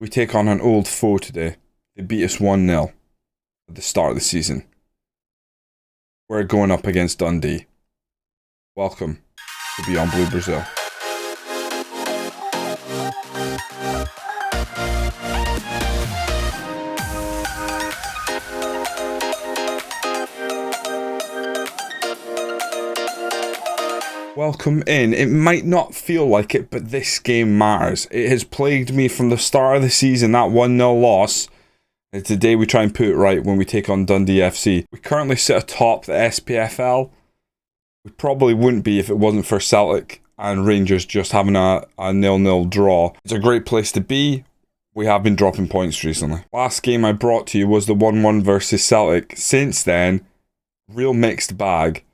We take on an old foe today. They beat us 1-0 at the start of the season. We're going up against Dundee. Welcome to Beyond Blue Brazil. Welcome in. It might not feel like it, but this game matters. It has plagued me from the start of the season, that 1-0 loss. And today we try and put it right when we take on Dundee FC. We currently sit atop the SPFL. We probably wouldn't be if it wasn't for Celtic and Rangers just having a 0-0 draw. It's a great place to be. We have been dropping points recently. Last game I brought to you was the 1-1 versus Celtic. Since then, real mixed bag.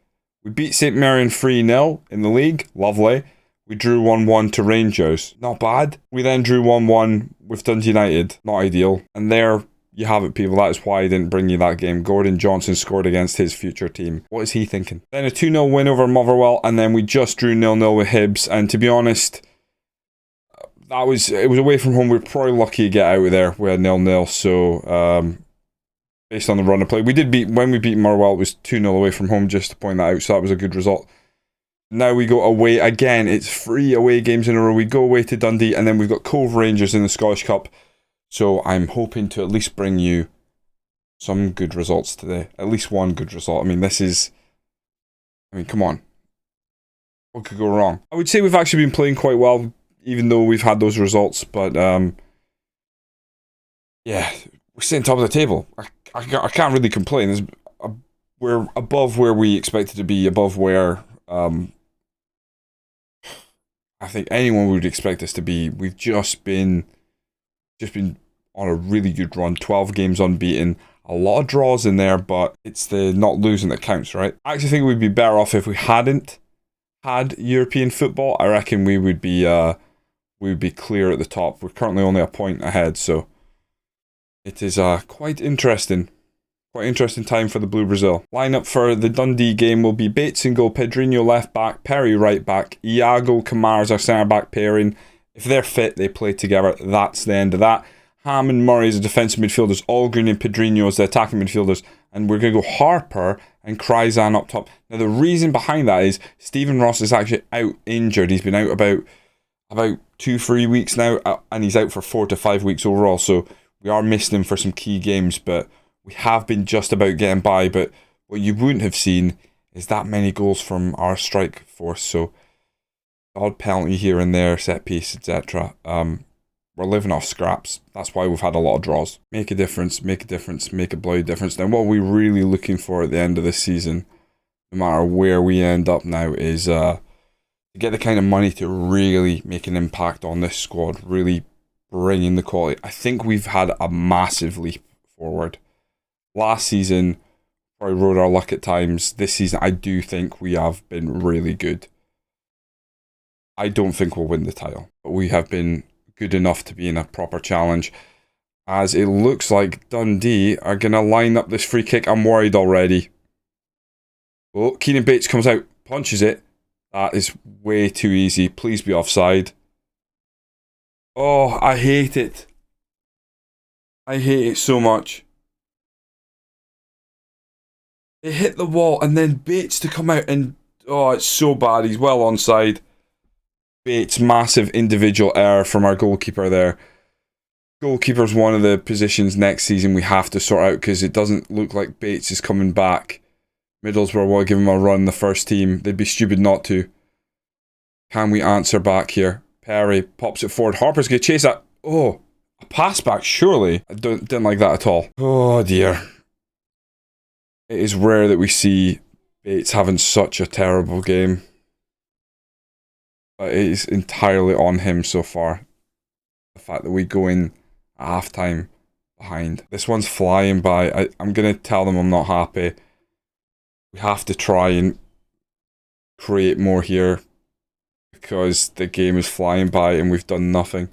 We beat St Mirren 3-0 in the league. Lovely. We drew 1-1 to Rangers. Not bad. We then drew 1-1 with Dundee United. Not ideal. And there you have it, people. That is why I didn't bring you that game. Gordon Johnson scored against his future team. What is he thinking? Then a 2-0 win over Motherwell. And then we just drew 0-0 with Hibs. And to be honest, it was away from home. We were probably lucky to get out of there. We had 0-0. So, based on the run of play. When we beat Motherwell, it was 2-0 away from home, just to point that out, so that was a good result. Now we go away again. It's 3 away games in a row. We go away to Dundee, and then we've got Cove Rangers in the Scottish Cup. So I'm hoping to at least bring you some good results today. At least one good result. Come on. What could go wrong? I would say we've actually been playing quite well, even though we've had those results, but yeah, we're sitting top of the table. I can't really complain. We're above where we expected to be, above where I think anyone would expect us to be. We've just been on a really good run. 12 games unbeaten. A lot of draws in there, but it's the not losing that counts, right? I actually think we'd be better off if we hadn't had European football. I reckon we would be clear at the top. We're currently only a point ahead, so it is quite interesting. Quite interesting time for the Blue Brazil. Lineup for the Dundee game will be Bates in goal, Pedrinho left back, Perry right back, Iago, Kamara's our centre back pairing. If they're fit, they play together. That's the end of that. Ham and Murray as the defensive midfielders, Allgreen and Pedrinho as the attacking midfielders, and we're going to go Harper and Kryzan up top. Now the reason behind that is Stephen Ross is actually out injured. He's been out about 2-3 weeks now, and he's out for 4 to 5 weeks overall, so we are missing him for some key games, but we have been just about getting by. But what you wouldn't have seen is that many goals from our strike force. So, odd penalty here and there, set piece, etc. We're living off scraps. That's why we've had a lot of draws. Make a difference, make a bloody difference. Now, what we're really looking for at the end of this season, no matter where we end up now, is to get the kind of money to really make an impact on this squad, really bring in the quality. I think we've had a massive leap forward. Last season, probably rode our luck at times. This season, I do think we have been really good. I don't think we'll win the title, but we have been good enough to be in a proper challenge. As it looks like Dundee are going to line up this free kick. I'm worried already. Oh, Keenan Bates comes out, punches it. That is way too easy. Please be offside. Oh, I hate it. I hate it so much. It hit the wall and then Bates to come out and... Oh, it's so bad. He's well onside. Bates, massive individual error from our goalkeeper there. Goalkeeper's one of the positions next season we have to sort out because it doesn't look like Bates is coming back. Middlesbrough will give him a run, the first team. They'd be stupid not to. Can we answer back here? Perry pops it forward. Harper's going to chase that. Oh, a pass back, surely. I didn't like that at all. Oh, dear. It is rare that we see Bates having such a terrible game. But it is entirely on him so far. The fact that we go in at half-time behind. This one's flying by. I'm going to tell them I'm not happy. We have to try and create more here. Because the game is flying by and we've done nothing.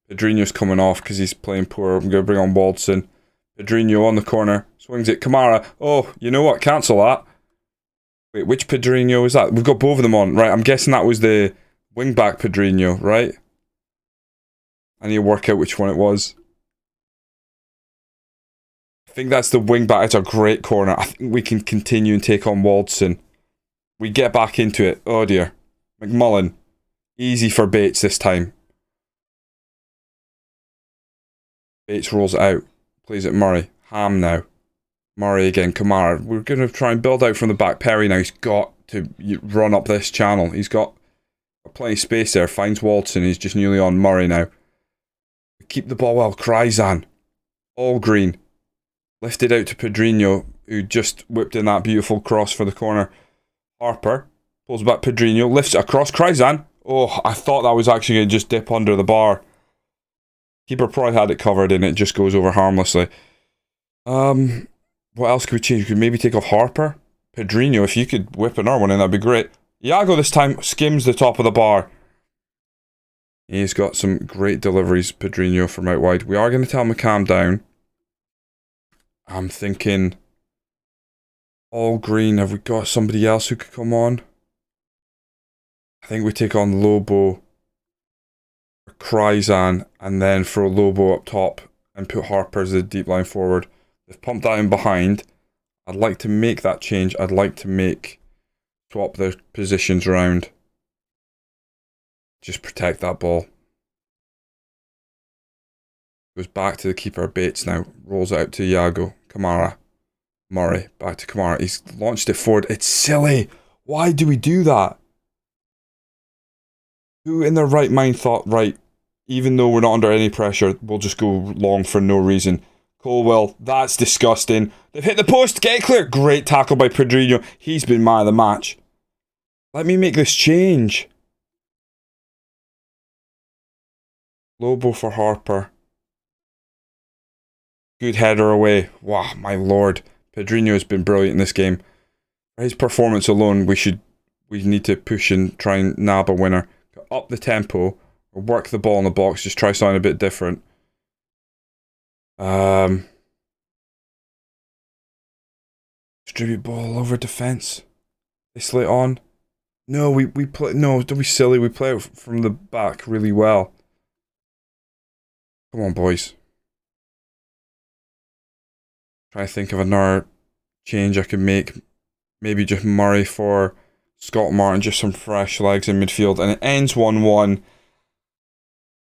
Pedrinho's coming off because he's playing poor. I'm going to bring on Waldson. Pedrinho on the corner. Swings it. Kamara. Oh, you know what? Cancel that. Wait, which Pedrinho is that? We've got both of them on. Right, I'm guessing that was the wing-back Pedrinho, right? I need to work out which one it was. think that's the wing back. It's a great corner. I think we can continue and take on Waldson. We get back into it. Oh dear. McMullen. Easy for Bates this time. Bates rolls it out. Plays it Murray. Ham now. Murray again. Kamara. We're going to try and build out from the back. Perry now. He's got to run up this channel. He's got plenty of space there. Finds Waldson. He's just nearly on Murray now. Keep the ball well. Kryzan. All green. Lifted out to Pedrinho, who just whipped in that beautiful cross for the corner. Harper. Pulls back Pedrinho. Lifts it across. Kryzan. Oh, I thought that was actually going to just dip under the bar. Keeper probably had it covered and it just goes over harmlessly. What else could we change? We could maybe take off Harper. Pedrinho, if you could whip another one in, that'd be great. Iago this time skims the top of the bar. He's got some great deliveries, Pedrinho, from out wide. We are going to tell him to calm down. I'm thinking... all green. Have we got somebody else who could come on? I think we take on Lobo. Kryzan, and then throw Lobo up top and put Harper as the deep line forward. They've pumped that in behind. I'd like to make that change. I'd like to swap the positions around. Just protect that ball. Goes back to the keeper. Bates now rolls it out to Iago. Kamara. Murray. Back to Kamara. He's launched it forward. It's silly. Why do we do that? Who in their right mind thought, right, even though we're not under any pressure, we'll just go long for no reason. Colwell, that's disgusting. They've hit the post, get it clear. Great tackle by Pedrinho. He's been man of the match. Let me make this change. Lobo for Harper. Good header away. Wow, my lord. Pedrinho has been brilliant in this game. For his performance alone, we need to push and try and nab a winner. Up the tempo, or work the ball in the box, just try something a bit different. Distribute ball over defense. They slit on. No, we play. No, don't be silly. We play it from the back really well. Come on, boys. Try to think of another change I could make. Maybe just Murray for Scott Martin, just some fresh legs in midfield, and it ends 1-1.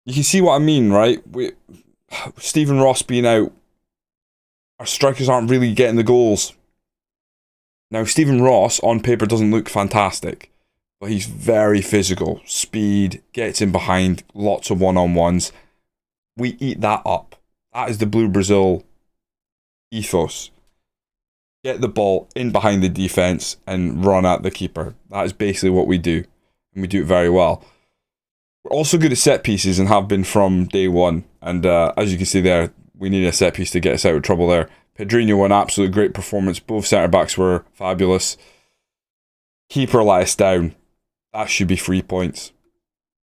You can see what I mean, right? Stephen Ross being out, our strikers aren't really getting the goals. Now, Stephen Ross, on paper, doesn't look fantastic, but he's very physical. Speed, gets in behind, lots of one-on-ones. We eat that up. That is the Blue Brazil ethos. Get the ball in behind the defence and run at the keeper. That is basically what we do. And we do it very well. We're also good at set pieces and have been from day one. And as you can see there, we need a set piece to get us out of trouble there. Pedrinho, an absolute great performance. Both centre-backs were fabulous. Keeper let us down. That should be 3 points.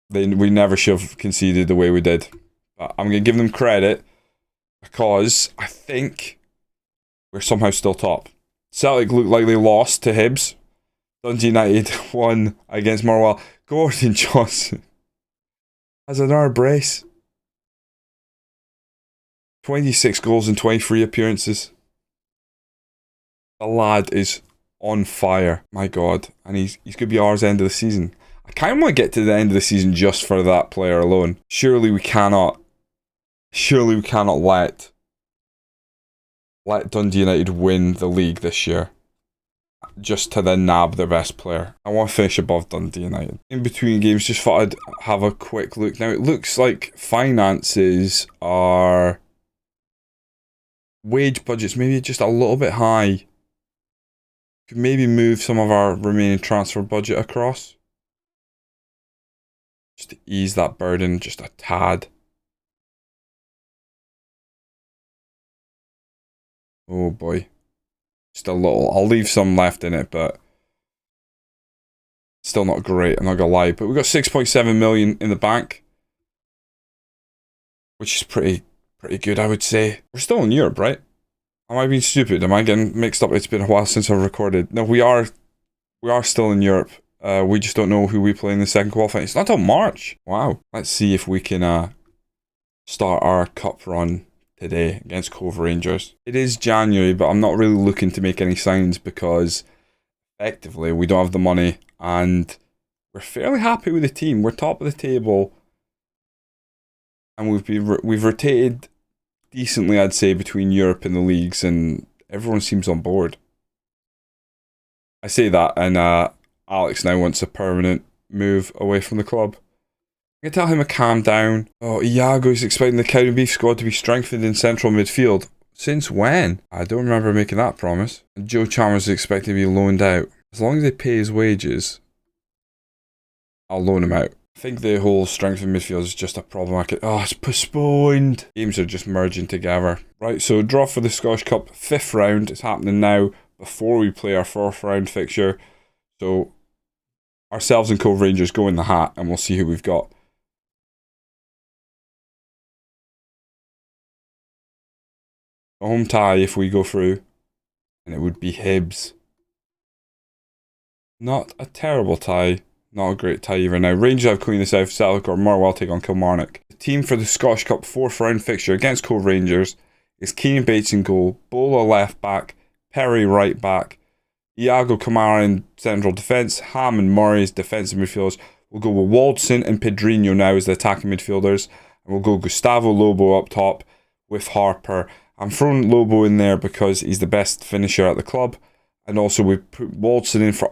We never should have conceded the way we did. But I'm going to give them credit because I think we're somehow still top. Celtic looked like they lost to Hibs. Dundee United won against Morwell. Gordon Johnson has another brace. 26 goals in 23 appearances. The lad is on fire. My God. And he's going to be ours end of the season. I kind of want to get to the end of the season just for that player alone. Surely we cannot let Dundee United win the league this year, just to then nab their best player. I want to finish above Dundee United. In between games, just thought I'd have a quick look. Now, it looks like finances are... wage budgets maybe just a little bit high. Could maybe move some of our remaining transfer budget across. Just to ease that burden just a tad. Oh boy. Just a little. I'll leave some left in it, but still not great, I'm not gonna lie. But we've got 6.7 million in the bank, which is pretty good, I would say. We're still in Europe, right? Am I being stupid? Am I getting mixed up? It's been a while since I've recorded. No, we are still in Europe. We just don't know who we play in the second qualifying. It's not till March. Wow. Let's see if we can start our cup run today against Cove Rangers. It is January, but I'm not really looking to make any signs because effectively we don't have the money and we're fairly happy with the team. We're top of the table and we've rotated decently, I'd say, between Europe and the leagues, and everyone seems on board. I say that, and Alex now wants a permanent move away from the club. I can tell him to calm down. Oh, Iago's expecting the Cowdenbeath squad to be strengthened in central midfield. Since when? I don't remember making that promise. And Joe Chalmers is expected to be loaned out. As long as they pay his wages, I'll loan him out. I think the whole strength in midfield is just a problem. It's postponed. Games are just merging together. Right, so draw for the Scottish Cup 5th round. It's happening now before we play our 4th round fixture. So ourselves and Cove Rangers go in the hat and we'll see who we've got. A home tie if we go through. And it would be Hibs. Not a terrible tie. Not a great tie either. Now, Rangers have Queen of the South, Celtic or Morwell take on Kilmarnock. The team for the Scottish Cup 4th round fixture against Cove Rangers is Keenan Bates in goal, Bowler left back, Perry right back, Iago Kamara in central defence, Ham and Murray as defensive midfielders. We'll go with Waldson and Pedrinho now as the attacking midfielders. And we'll go Gustavo Lobo up top with Harper. I'm throwing Lobo in there because he's the best finisher at the club. And also we put Waldson in for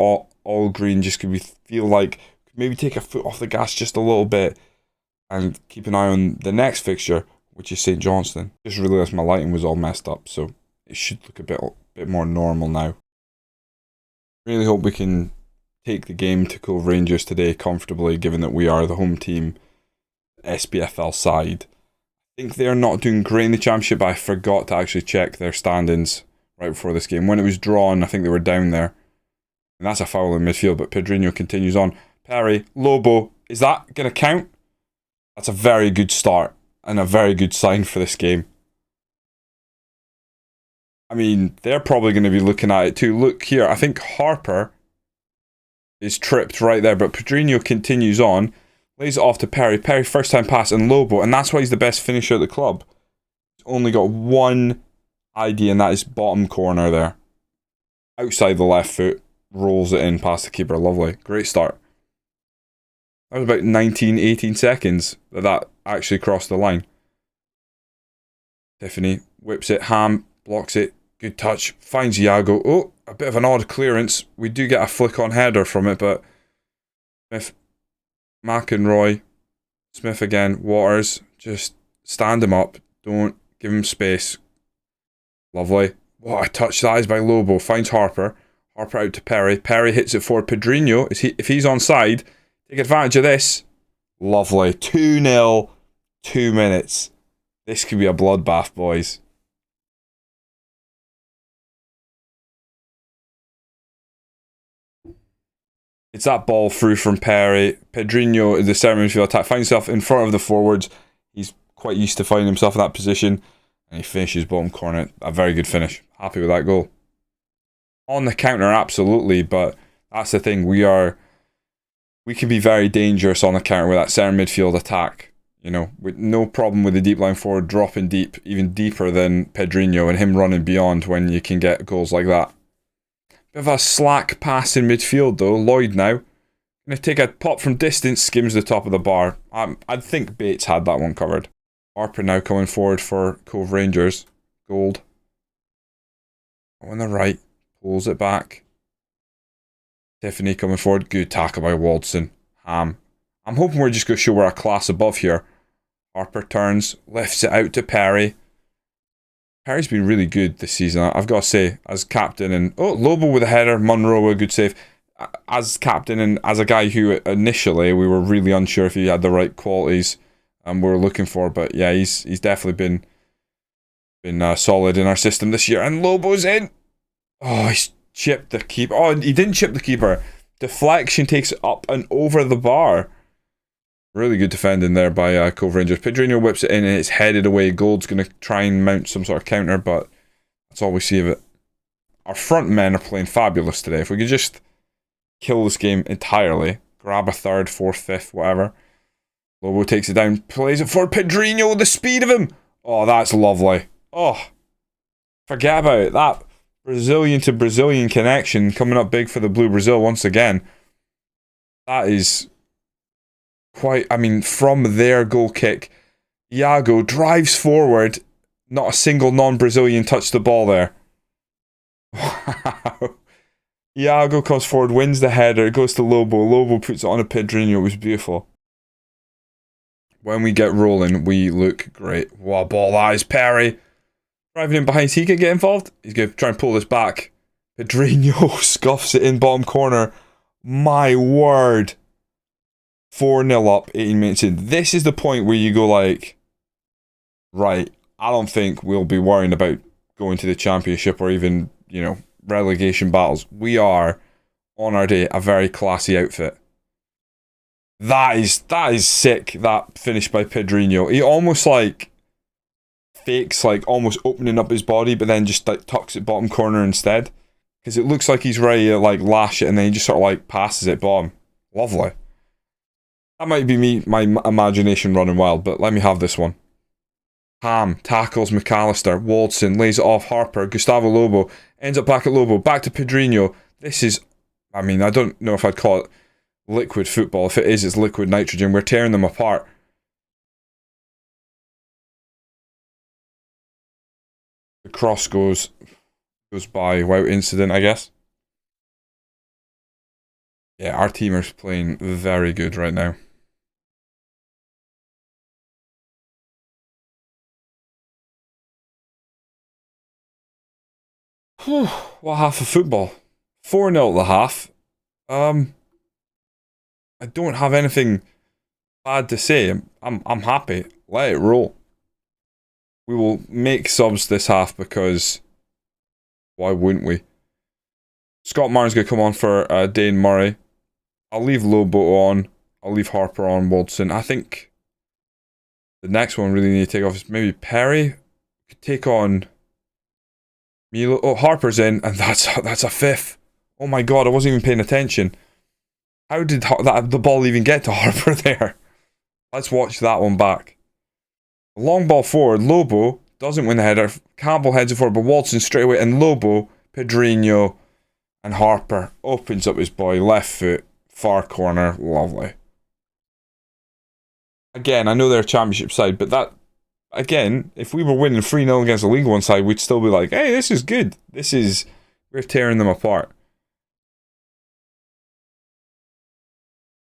all green just because we feel like maybe take a foot off the gas just a little bit and keep an eye on the next fixture, which is St Johnstone. Just realised my lighting was all messed up, so it should look a bit more normal now. Really hope we can take the game to Cove Rangers today comfortably, given that we are the home team, SPFL side. I think they're not doing great in the championship, but I forgot to actually check their standings right before this game. When it was drawn, I think they were down there. And that's a foul in midfield, but Pedrinho continues on. Perry, Lobo, is that going to count? That's a very good start and a very good sign for this game. I mean, they're probably going to be looking at it too. Look here, I think Harper is tripped right there, but Pedrinho continues on, lays it off to Perry. Perry first time pass and Lobo, and that's why he's the best finisher at the club. He's only got one idea, and that is bottom corner there. Outside the left foot. Rolls it in past the keeper. Lovely. Great start. That was about 18 seconds that actually crossed the line. Tiffany whips it. Ham blocks it. Good touch. Finds Iago. Oh, a bit of an odd clearance. We do get a flick on header from it, but Smith, McEnroy, Smith again, Waters, just stand him up. Don't give him space. Lovely. What a touch that is by Lobo. Finds Harper. Harper out to Perry. Perry hits it for Pedrinho. If he's onside, take advantage of this. Lovely. 2-0, 2 minutes. This could be a bloodbath, boys. It's that ball through from Perry. Pedrinho, the center midfield attack, finds himself in front of the forwards. He's quite used to finding himself in that position. And he finishes bottom corner. A very good finish. Happy with that goal. On the counter, absolutely, but that's the thing. We can be very dangerous on the counter with that centre midfield attack. You know, with no problem with the deep line forward dropping deep, even deeper than Pedrinho, and him running beyond when you can get goals like that. Bit of a slack pass in midfield though. Lloyd now gonna take a pop from distance, skims the top of the bar. I think Bates had that one covered. Harper now coming forward for Cove Rangers. Gold. On the right. Pulls it back. Tiffany coming forward. Good tackle by Waldson. Ham. I'm hoping we're just going to show we're a class above here. Harper turns. Lifts it out to Perry. Perry's been really good this season, I've got to say. As captain and... Oh, Lobo with a header. Munro, a good save. As captain and as a guy who initially we were really unsure if he had the right qualities we were looking for. But yeah, he's definitely been solid in our system this year. And Lobo's in. Oh, he's chipped the keeper. Oh, he didn't chip the keeper. Deflection takes it up and over the bar. Really good defending there by Cove Rangers. Pedrinho whips it in and it's headed away. Gold's going to try and mount some sort of counter, but that's all we see of it. Our front men are playing fabulous today. If we could just kill this game entirely, grab a third, fourth, fifth, whatever. Lobo takes it down, plays it for Pedrinho, the speed of him. Oh, that's lovely. Oh, forget about it. That Brazilian to Brazilian connection coming up big for the Blue Brazil once again. That is quite, I mean, from their goal kick, Iago drives forward. Not a single non-Brazilian touched the ball there. Wow. Iago comes forward, wins the header, it goes to Lobo. Lobo puts it on a Pedrinho. It was beautiful. When we get rolling, we look great. What a ball that is, Perry. Driving in behind, he could get involved. He's going to try and pull this back. Pedrinho scuffs it in bottom corner. My word. 4-0 up, 18 minutes in. This is the point where you go like, right, I don't think we'll be worrying about going to the championship or even, you know, relegation battles. We are, on our day, a very classy outfit. That is sick, that finish by Pedrinho. He almost like fakes like almost opening up his body, but then just like tucks it bottom corner instead. Because it looks like he's ready to like lash it, and then he just sort of like passes it bottom. Lovely. That might be me, my imagination running wild, but let me have this one. Ham tackles McAllister. Waldson lays it off Harper. Gustavo Lobo ends up back at Lobo. Back to Pedrinho. This is, I mean, I don't know if I'd call it liquid football. If it is, it's liquid nitrogen. We're tearing them apart. The cross goes by without incident, I guess. Yeah, our team is playing very good right now. What half of football? 4-0 at the half. I don't have anything bad to say. I'm happy. Let it roll. We will make subs this half because why wouldn't we? Scott Martin's going to come on for Dane Murray. I'll leave Lobo on. I'll leave Harper on, Waldson. I think the next one really need to take off is maybe Perry. Could take on Milo. Oh, Harper's in, and that's a fifth. Oh my god, I wasn't even paying attention. How did the ball even get to Harper there? Let's watch that one back. Long ball forward. Lobo doesn't win the header. Campbell heads it forward, but Waldson straight away. And Lobo, Pedrinho, and Harper opens up his boy. Left foot, far corner. Lovely. Again, I know they're a championship side, but that, again, if we were winning 3-0 against the League One side, we'd still be like, hey, this is good. We're tearing them apart.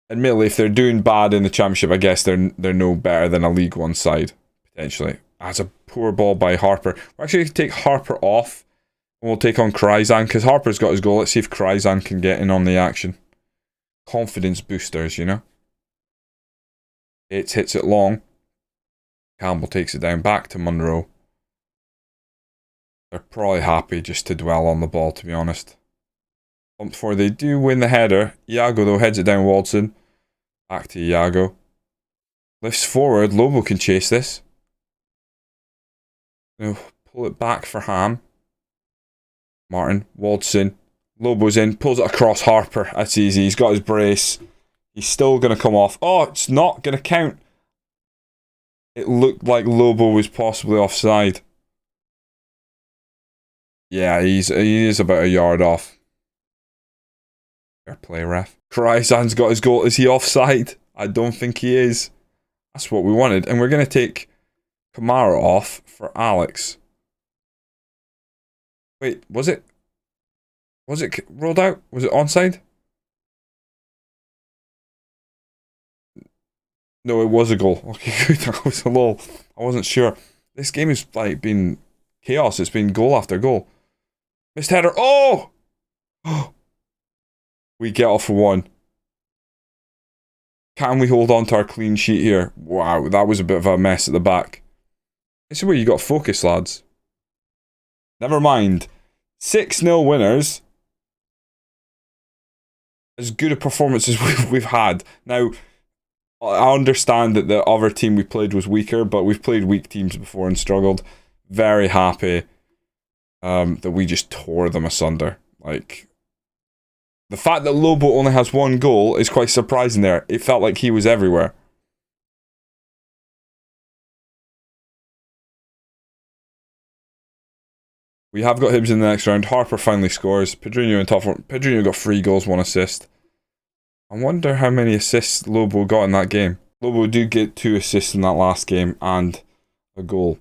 Admittedly, if they're doing bad in the championship, I guess they're no better than a League One side, potentially. That's a poor ball by Harper. We're actually going to take Harper off, and we'll take on Kryzan, because Harper's got his goal. Let's see if Kryzan can get in on the action. Confidence boosters, you know? It hits it long. Campbell takes it down back to Monroe. They're probably happy just to dwell on the ball, to be honest. Before they do win the header, Iago though heads it down Waldson. Back to Iago. Lifts forward. Lobo can chase this. Now pull it back for Ham. Martin. Waldson. Lobo's in. Pulls it across Harper. That's easy. He's got his brace. He's still going to come off. Oh, it's not going to count. It looked like Lobo was possibly offside. Yeah, he is about a yard off. Fair play, ref. Kryzan's got his goal. Is he offside? I don't think he is. That's what we wanted. And we're going to take Kamara off for Alex. Wait, was it rolled out? Was it onside? No, it was a goal. Okay, good. That was a lull. I wasn't sure. This game has like been chaos. It's been goal after goal. Missed header. Oh! We get off for one. Can we hold on to our clean sheet here? Wow, that was a bit of a mess at the back. This is where you got to focus, lads. Never mind. 6-0 winners. As good a performance as we've had. Now, I understand that the other team we played was weaker, but we've played weak teams before and struggled. Very happy that we just tore them asunder. Like, the fact that Lobo only has one goal is quite surprising there. It felt like he was everywhere. We have got Hibs in the next round. Harper finally scores. Pedrinho in top form. Pedrinho got 3 goals, 1 assist. I wonder how many assists Lobo got in that game. Lobo did get 2 assists in that last game and a goal,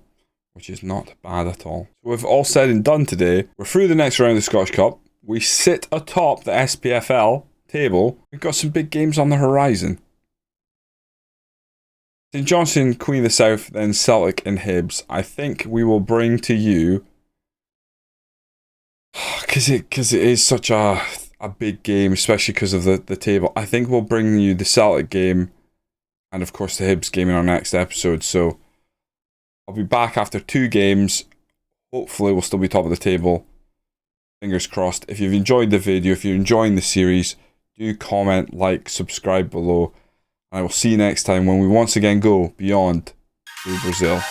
which is not bad at all. So with all said and done today, we're through the next round of the Scottish Cup. We sit atop the SPFL table. We've got some big games on the horizon. St Johnstone, Queen of the South, then Celtic and Hibs. I think we will bring to you, because it is such a big game, especially because of the table. I think we'll bring you the Celtic game and of course the Hibs game in our next episode. So I'll be back after 2 games. Hopefully we'll still be top of the table. Fingers crossed. If you've enjoyed the video, if you're enjoying the series, do comment, like, subscribe below. And I will see you next time when we once again go beyond Brazil.